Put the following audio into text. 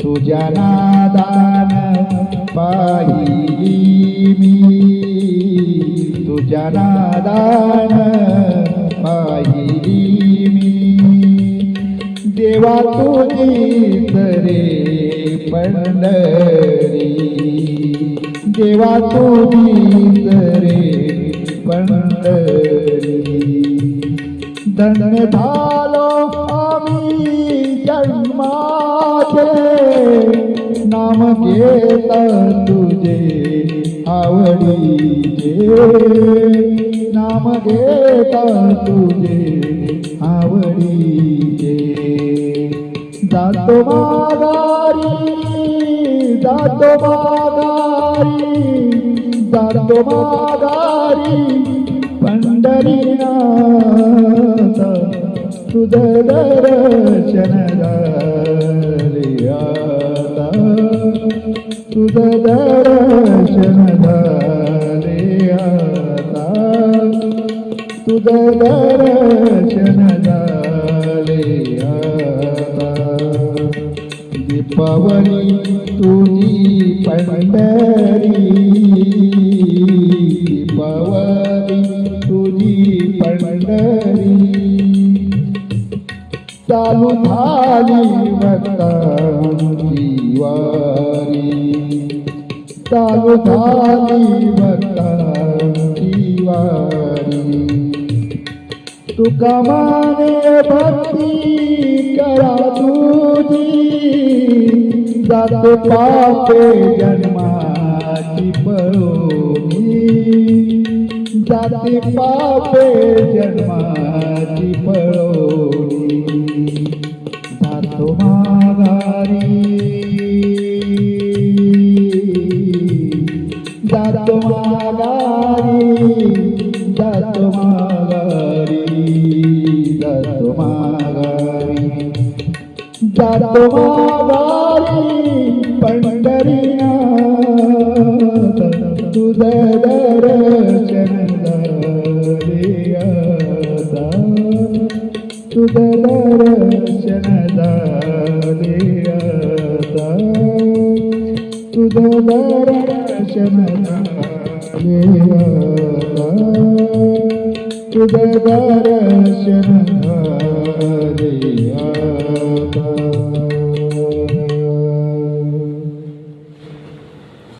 तुझ्या नादान पाहिली मी, तुझ्या नादान पाहिली मी, देवा तुझीच रे पंढरी, देवा तुझीच रे पंढरी. धन्य झालो आम्ही जन्माचे, नाम घेता तुझे आवडीचे, नाम घेता तुझे आवडीचे. जातो माघारी, जातो माघारी, जातो माघारी पंढरीनाथ, तुझं दर्शन झाले आता, तुझं दर्शन झाले आता, तुझं दर्शन झाले आता. दीपावली तुझी पंढरी, दीपावली तुझी पंढरी, चालू झाली भक्तांची वारी, चालू झाली भक्तांची वारी. तुका माने भक्ती करा तुझी, जातो पापे जन्माची पळोनी, जाते पापे जन्माची पळोनी. जातो माघारी, जातो माघारी, जातो माघारी, जातो माघारी, जातो माघारी पंढरीनाथ, तुझं दर्शन झाले आता, तुझं दर्शन झाले आता, तुझं दर्शन झाले आता, तुझं दर्शन झाले आता.